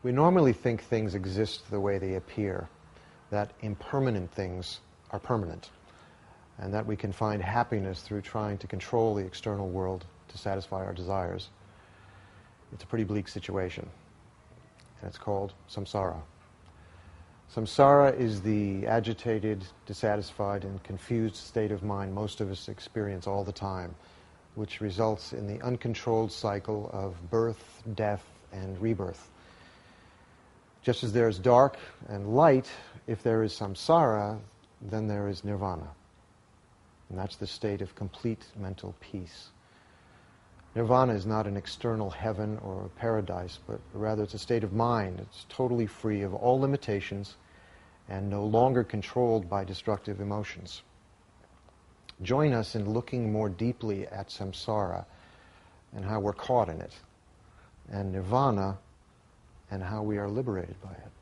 We normally think things exist the way they appear, that impermanent things are permanent, and that we can find happiness through trying to control the external world to satisfy our desires. It's a pretty bleak situation, and it's called samsara. Samsara is the agitated, dissatisfied, and confused state of mind most of us experience all the time, which results in the uncontrolled cycle of birth, death, and rebirth. Just as there is dark and light, if there is samsara, then there is nirvana. And that's the state of complete mental peace. Nirvana is not an external heaven or a paradise, but rather it's a state of mind. It's totally free of all limitations and no longer controlled by destructive emotions. Join us in looking more deeply at samsara and how we're caught in it, and nirvana and how we are liberated by it.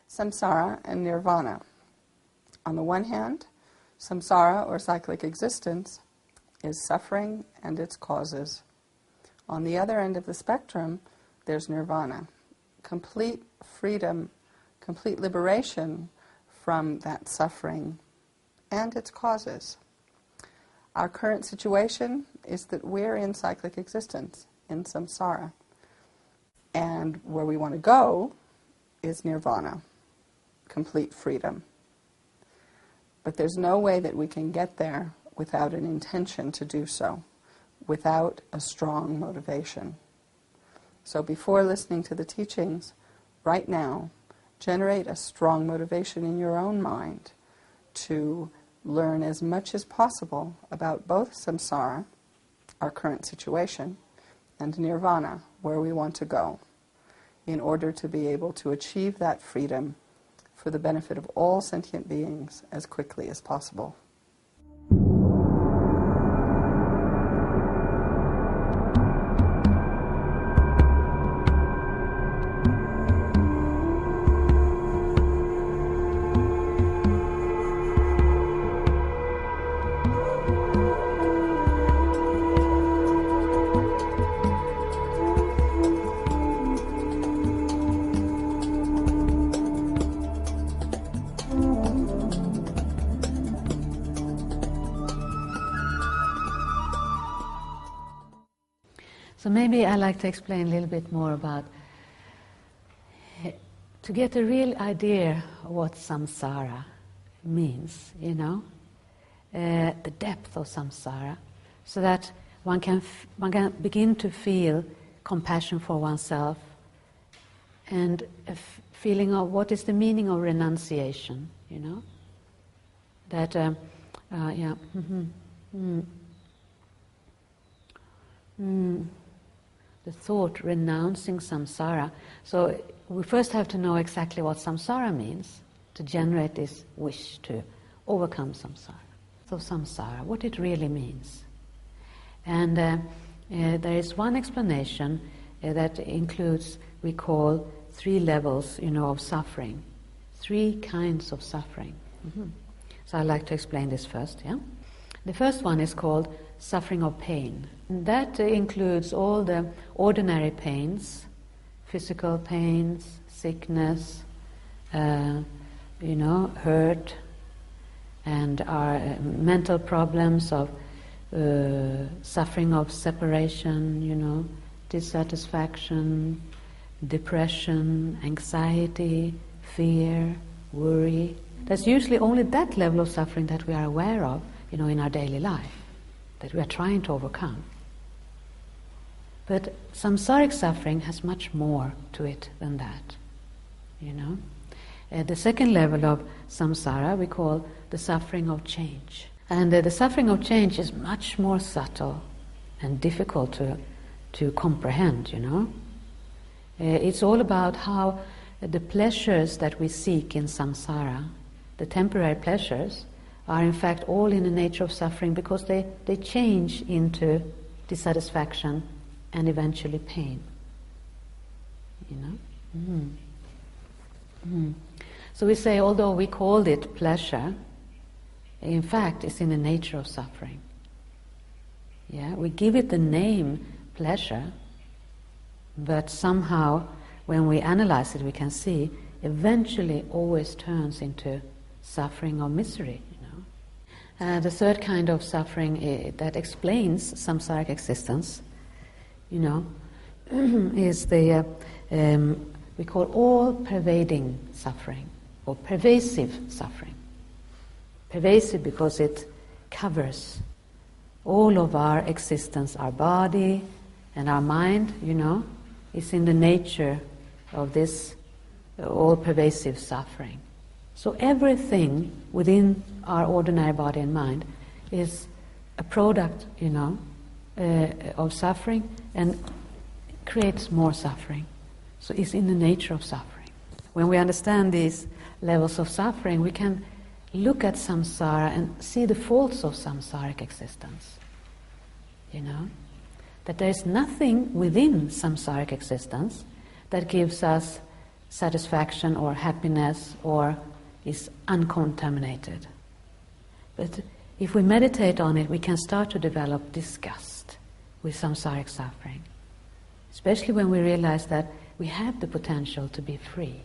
Samsara and nirvana. On the one hand, samsara, or cyclic existence, is suffering and its causes. On the other end of the spectrum, there's nirvana, complete freedom, complete liberation from that suffering and its causes. Our current situation is that we're in cyclic existence, in samsara. And where we want to go is nirvana, complete freedom. But there's no way that we can get there without an intention to do so, without a strong motivation. So before listening to the teachings, right now, generate a strong motivation in your own mind to learn as much as possible about both samsara, our current situation, and nirvana, where we want to go, in order to be able to achieve that freedom for the benefit of all sentient beings as quickly as possible. So maybe I'd like to explain a little bit more about, to get a real idea of what samsara means, the depth of samsara, so that one can begin to feel compassion for oneself and a feeling of what is the meaning of renunciation, that, the thought renouncing samsara. So we first have to know exactly what samsara means to generate this wish to overcome samsara. So samsara, what it really means. And there is one explanation that includes, we call, 3 levels, of suffering, 3 kinds of suffering. So I'd like to explain this first. Yeah, the first one is called suffering of pain. That includes all the ordinary pains, physical pains, sickness, hurt, and our mental problems of suffering of separation, dissatisfaction, depression, anxiety, fear, worry. That's usually only that level of suffering that we are aware of, in our daily life, that we are trying to overcome. But samsaric suffering has much more to it than that, The second level of samsara we call the suffering of change. And the suffering of change is much more subtle and difficult to comprehend, It's all about how the pleasures that we seek in samsara, the temporary pleasures, are in fact all in the nature of suffering because they change into dissatisfaction and eventually pain. So we say, although we called it pleasure, in fact it's in the nature of suffering. Yeah, we give it the name pleasure, but somehow when we analyze it we can see eventually always turns into suffering or misery. The third kind of suffering that explains samsaric existence, is the we call all-pervading suffering or pervasive suffering. Pervasive because it covers all of our existence, our body and our mind, is in the nature of this all-pervasive suffering. So everything within our ordinary body and mind is a product, of suffering and creates more suffering. So it's in the nature of suffering. When we understand these levels of suffering, we can look at samsara and see the faults of samsaric existence. That there is nothing within samsaric existence that gives us satisfaction or happiness or is uncontaminated. But if we meditate on it, we can start to develop disgust with samsaric suffering, especially when we realize that we have the potential to be free.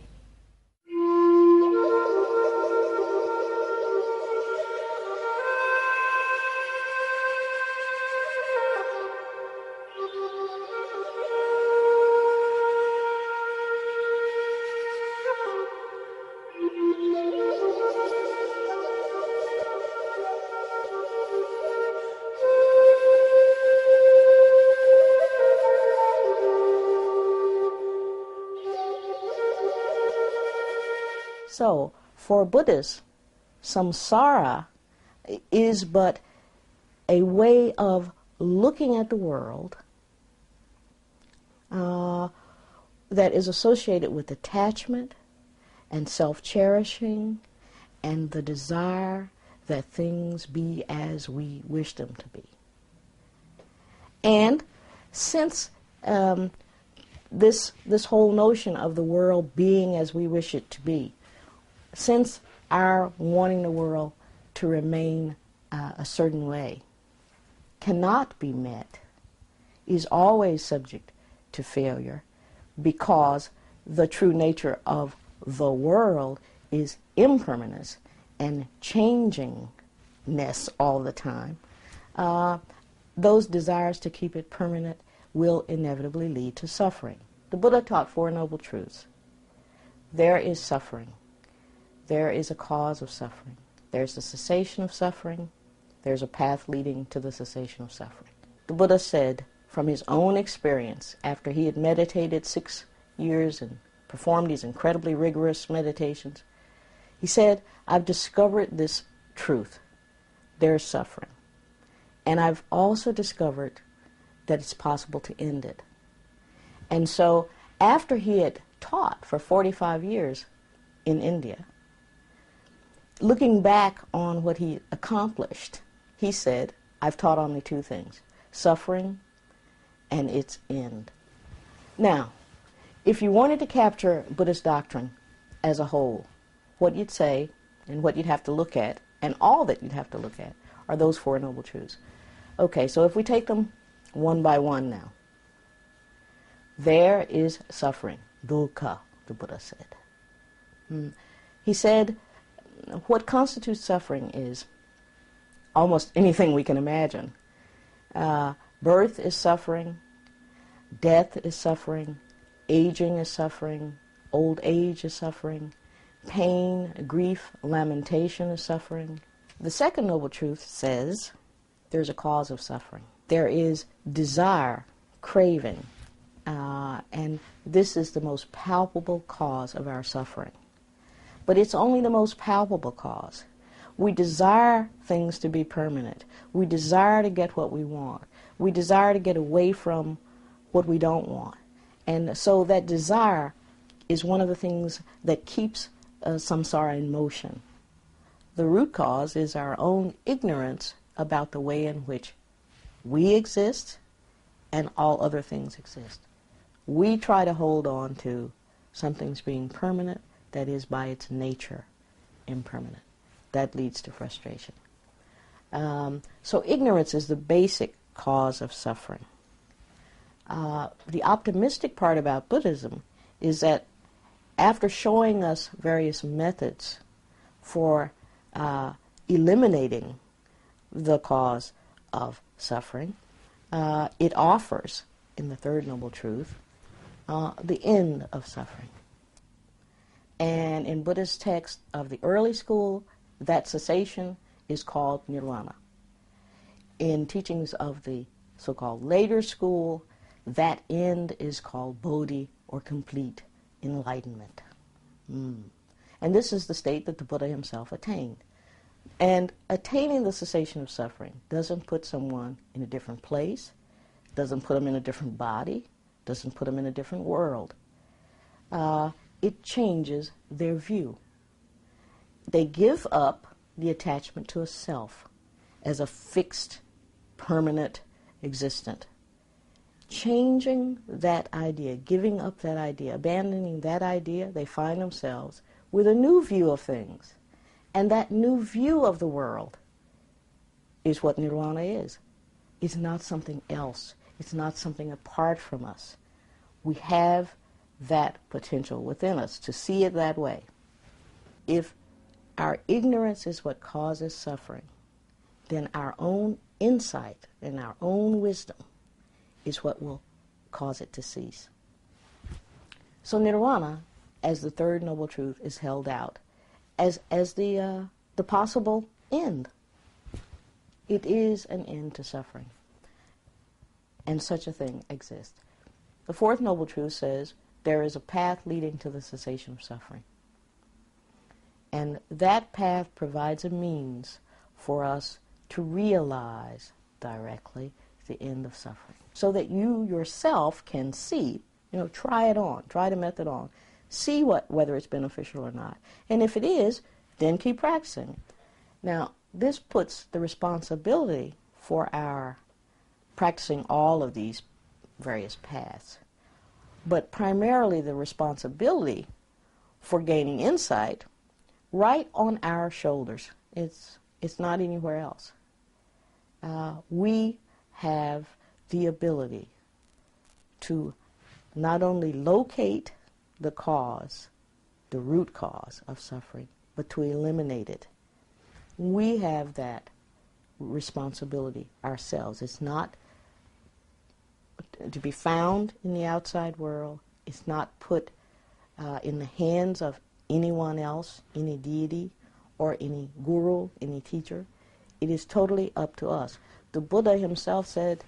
So, for Buddhists, samsara is but a way of looking at the world that is associated with attachment and self-cherishing and the desire that things be as we wish them to be. And since this whole notion of the world being as we wish it to be, since our wanting the world to remain a certain way cannot be met, is always subject to failure, because the true nature of the world is impermanence and changingness all the time, those desires to keep it permanent will inevitably lead to suffering. The Buddha taught 4 noble truths. There is suffering. There is a cause of suffering. There's the cessation of suffering. There's a path leading to the cessation of suffering. The Buddha said, from his own experience, after he had meditated 6 years and performed these incredibly rigorous meditations, he said, I've discovered this truth. There's suffering. And I've also discovered that it's possible to end it. And so, after he had taught for 45 years in India, looking back on what he accomplished, he said, I've taught only 2 things, suffering and its end. Now, if you wanted to capture Buddhist doctrine as a whole, what you'd say and what you'd have to look at, and all that you'd have to look at, are those Four Noble Truths. Okay, so if we take them one by one now. There is suffering, dukkha, the Buddha said. He said what constitutes suffering is almost anything we can imagine. Birth is suffering, death is suffering, aging is suffering, old age is suffering, pain, grief, lamentation is suffering. The second noble truth says there's a cause of suffering. There is desire, craving, and this is the most palpable cause of our suffering. But it's only the most palpable cause. We desire things to be permanent. We desire to get what we want. We desire to get away from what we don't want. And so that desire is one of the things that keeps samsara in motion. The root cause is our own ignorance about the way in which we exist and all other things exist. We try to hold on to something's being permanent that is by its nature impermanent. That leads to frustration. So ignorance is the basic cause of suffering. The optimistic part about Buddhism is that after showing us various methods for eliminating the cause of suffering, it offers, in the third noble truth, the end of suffering. And in Buddhist texts of the early school, that cessation is called Nirvana. In teachings of the so-called later school, that end is called Bodhi, or complete enlightenment. And this is the state that the Buddha himself attained. And attaining the cessation of suffering doesn't put someone in a different place, doesn't put them in a different body, doesn't put them in a different world. It changes their view. They give up the attachment to a self as a fixed, permanent existent. Changing that idea, giving up that idea, abandoning that idea, they find themselves with a new view of things. And that new view of the world is what Nirvana is. It's not something else. It's not something apart from us. We have that potential within us to see it that way. If our ignorance is what causes suffering, then our own insight and our own wisdom is what will cause it to cease. So Nirvana, as the third noble truth, is held out as the possible end. It is an end to suffering, and such a thing exists. The fourth noble truth says there is a path leading to the cessation of suffering, and that path provides a means for us to realize directly the end of suffering, so that you yourself can see, try it on, try the method on, see whether it's beneficial or not. And if it is, then keep practicing. Now, this puts the responsibility for our practicing all of these various paths, but primarily the responsibility for gaining insight right on our shoulders. It's not anywhere else. We have the ability to not only locate the cause, the root cause of suffering, but to eliminate it. We have that responsibility ourselves. It's not to be found in the outside world. It's not put in the hands of anyone else, any deity, or any guru, any teacher. It is totally up to us. The Buddha himself said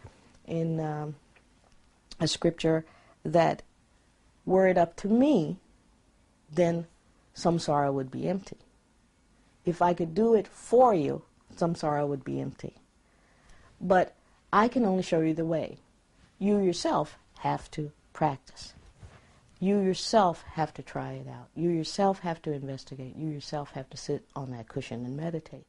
in a scripture that were it up to me, then samsara would be empty. If I could do it for you, samsara would be empty. But I can only show you the way. You yourself have to practice. You yourself have to try it out. You yourself have to investigate. You yourself have to sit on that cushion and meditate.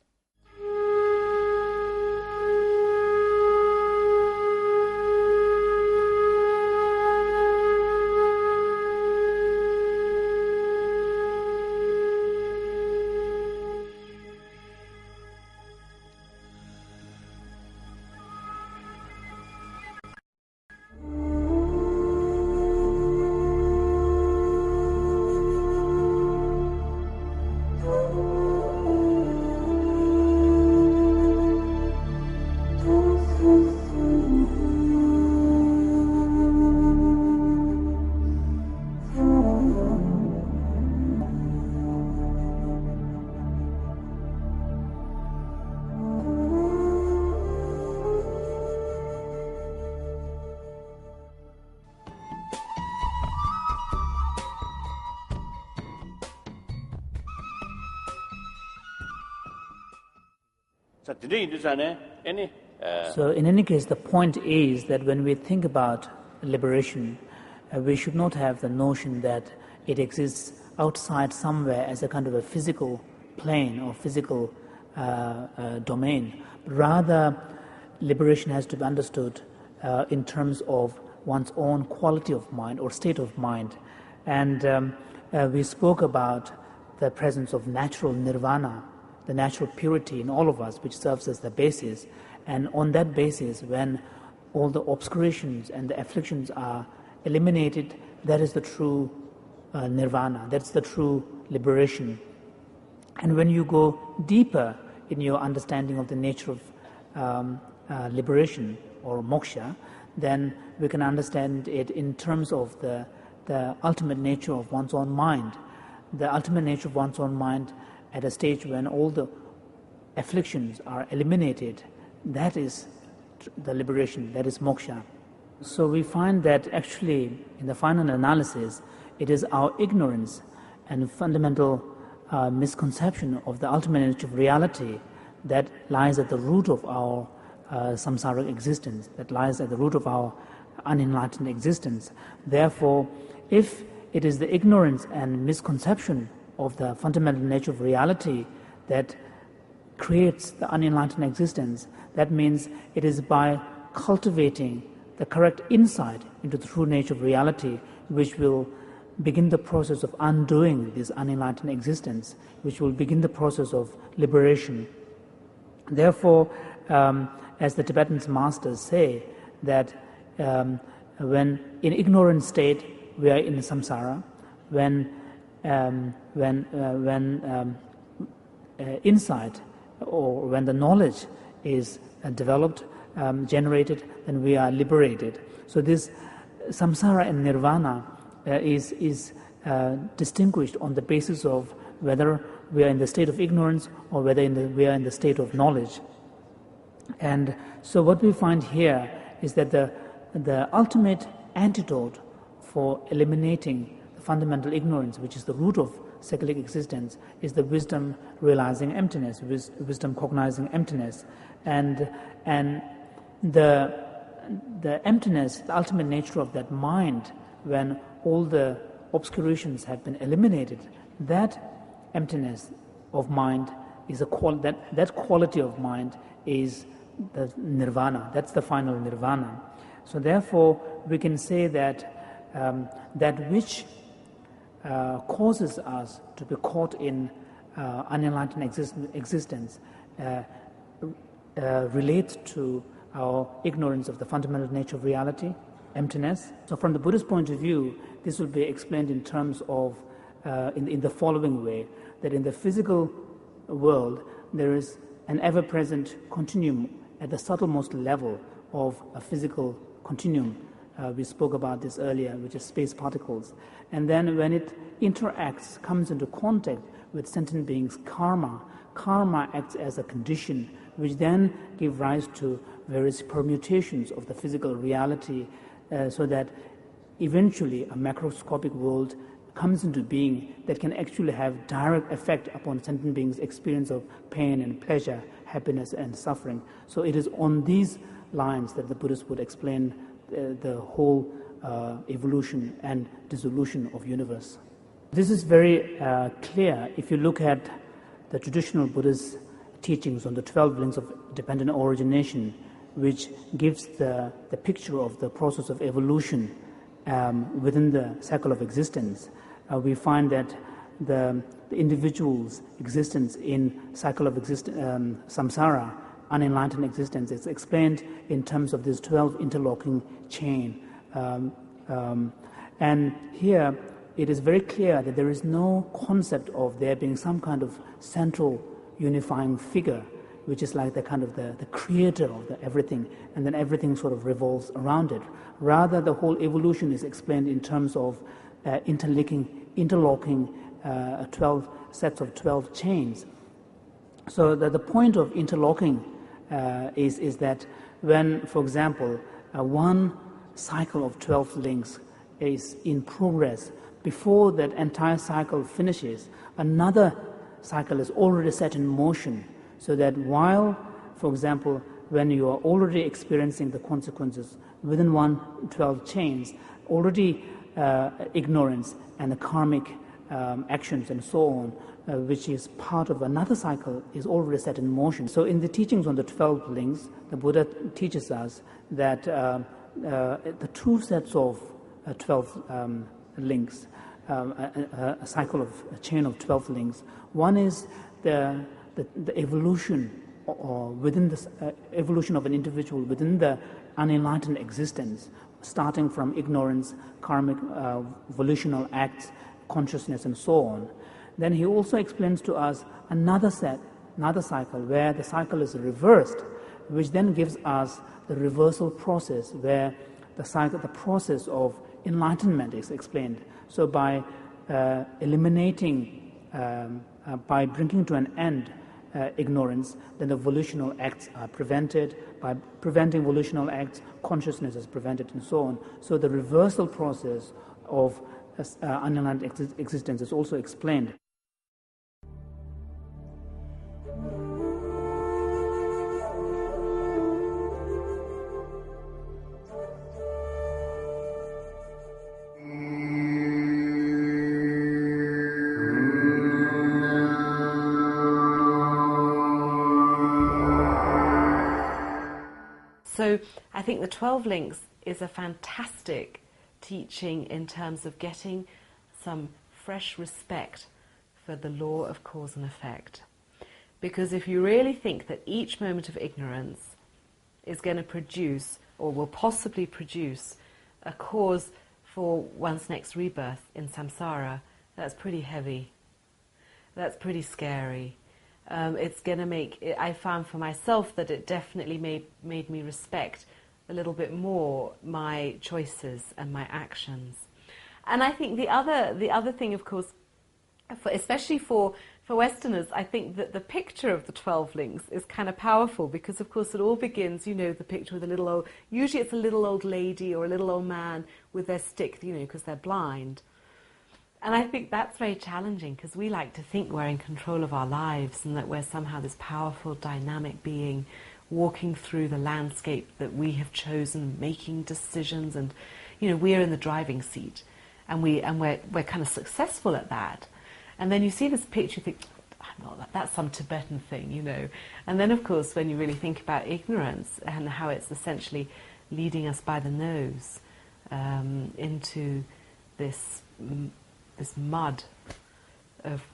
So in any case, the point is that when we think about liberation, we should not have the notion that it exists outside somewhere as a kind of a physical plane or physical domain. Rather, liberation has to be understood in terms of one's own quality of mind or state of mind. And we spoke about the presence of natural nirvana, the natural purity in all of us, which serves as the basis. And on that basis, when all the obscurations and the afflictions are eliminated, that is the true nirvana, that's the true liberation. And when you go deeper in your understanding of the nature of liberation or moksha, then we can understand it in terms of the ultimate nature of one's own mind. The ultimate nature of one's own mind at a stage when all the afflictions are eliminated, that is the liberation, that is moksha. So we find that actually in the final analysis, it is our ignorance and fundamental misconception of the ultimate nature of reality that lies at the root of our samsaric existence, that lies at the root of our unenlightened existence. Therefore, if it is the ignorance and misconception of the fundamental nature of reality that creates the unenlightened existence, that means it is by cultivating the correct insight into the true nature of reality which will begin the process of undoing this unenlightened existence, which will begin the process of liberation. Therefore, as the Tibetan masters say, that when in ignorant state we are in samsara, when insight or when the knowledge is developed, generated, then we are liberated. So this samsara and nirvana is distinguished on the basis of whether we are in the state of ignorance or whether we are in the state of knowledge. And so what we find here is that the ultimate antidote for eliminating the fundamental ignorance, which is the root of cyclic existence, is the wisdom realizing emptiness, wisdom cognizing emptiness. And the emptiness, the ultimate nature of that mind, when all the obscurations have been eliminated, that emptiness of mind is that quality of mind is the nirvana. That's the final nirvana. So therefore, we can say that that which causes us to be caught in unenlightened existence relates to our ignorance of the fundamental nature of reality, emptiness. So from the Buddhist point of view, this will be explained in terms of, in the following way, that in the physical world, there is an ever-present continuum at the subtlemost level of a physical continuum. We spoke about this earlier, which is space particles. And then when it interacts, comes into contact with sentient beings' karma acts as a condition which then give rise to various permutations of the physical reality, so that eventually a macroscopic world comes into being that can actually have direct effect upon sentient beings' experience of pain and pleasure, happiness and suffering. So it is on these lines that the Buddhists would explain the whole evolution and dissolution of universe. This is very clear if you look at the traditional Buddhist teachings on the 12 links of dependent origination, which gives the picture of the process of evolution within the cycle of existence. We find that the individual's existence in cycle of samsara, unenlightened existence, is explained in terms of this 12 interlocking chain. And here it is very clear that there is no concept of there being some kind of central unifying figure, which is like the kind of the creator of everything, and then everything sort of revolves around it. Rather, the whole evolution is explained in terms of interlocking 12 sets of 12 chains. So the point of interlocking is that when, for example, one cycle of 12 links is in progress, before that entire cycle finishes, another cycle is already set in motion, so that while For example, when you are already experiencing the consequences within 112 chains, already ignorance and the karmic actions and so on, which is part of another cycle, is already set in motion. So in the teachings on the 12 links, the Buddha teaches us that the two sets of 12 links, a cycle of a chain of 12 links. One is the evolution within the evolution of an individual within the unenlightened existence, starting from ignorance, karmic volitional acts, consciousness, and so on. Then he also explains to us another cycle where the cycle is reversed, which then gives us the reversal process where the process of enlightenment is explained. So by eliminating, by bringing to an end ignorance, then the volitional acts are prevented. By preventing volitional acts, consciousness is prevented, and so on. So the reversal process of unenlightened existence is also explained. So I think the 12 links is a fantastic teaching in terms of getting some fresh respect for the law of cause and effect. Because if you really think that each moment of ignorance is going to produce, or will possibly produce, a cause for one's next rebirth in samsara, that's pretty heavy. That's pretty scary. It's going to make, I found for myself that it definitely made me respect a little bit more my choices and my actions. And I think the other thing, of course, especially for Westerners, I think that the picture of the 12 links is kind of powerful because, of course, it all begins, you know, the picture with a little old, usually it's a little old lady or a little old man with their stick, you know, because they're blind. And I think that's very challenging because we like to think we're in control of our lives and that we're somehow this powerful, dynamic being walking through the landscape that we have chosen, making decisions, and, you know, we're in the driving seat and we're kind of successful at that. And then you see this picture, you think, I'm not that, that's some Tibetan thing, you know. And then, of course, when you really think about ignorance and how it's essentially leading us by the nose into this mud of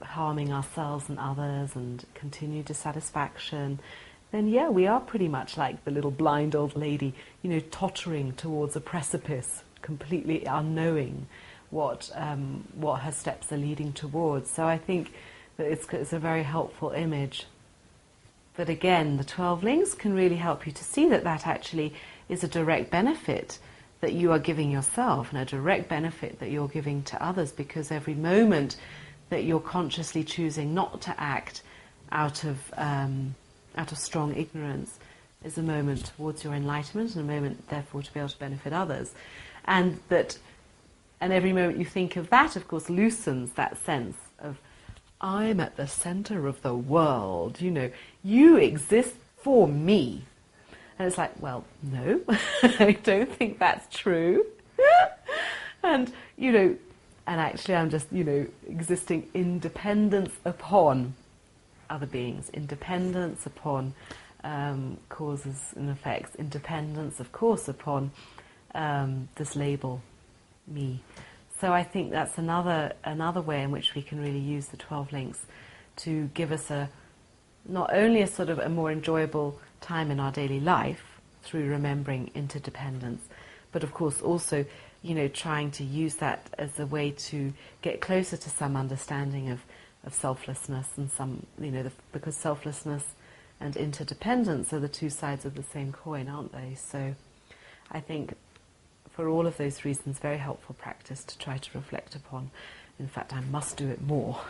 harming ourselves and others and continued dissatisfaction, then yeah, we are pretty much like the little blind old lady, you know, tottering towards a precipice, completely unknowing what her steps are leading towards. So I think that it's a very helpful image. But again, the 12 links can really help you to see that that actually is a direct benefit that you are giving yourself and a direct benefit that you're giving to others, because every moment that you're consciously choosing not to act out of strong ignorance is a moment towards your enlightenment and a moment, therefore, to be able to benefit others. And every moment you think of that, of course, loosens that sense of, I'm at the center of the world, you know, you exist for me. And it's like, well, no, I don't think that's true. And, you know, and actually I'm just, you know, existing in dependence upon other beings, independence upon causes and effects, independence, of course, upon this label, me. So I think that's another way in which we can really use the 12 links to give us not only a sort of a more enjoyable time in our daily life through remembering interdependence, but of course also, you know, trying to use that as a way to get closer to some understanding of selflessness and some, you know, because selflessness and interdependence are the two sides of the same coin, aren't they? So I think for all of those reasons, very helpful practice to try to reflect upon. In fact, I must do it more.